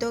2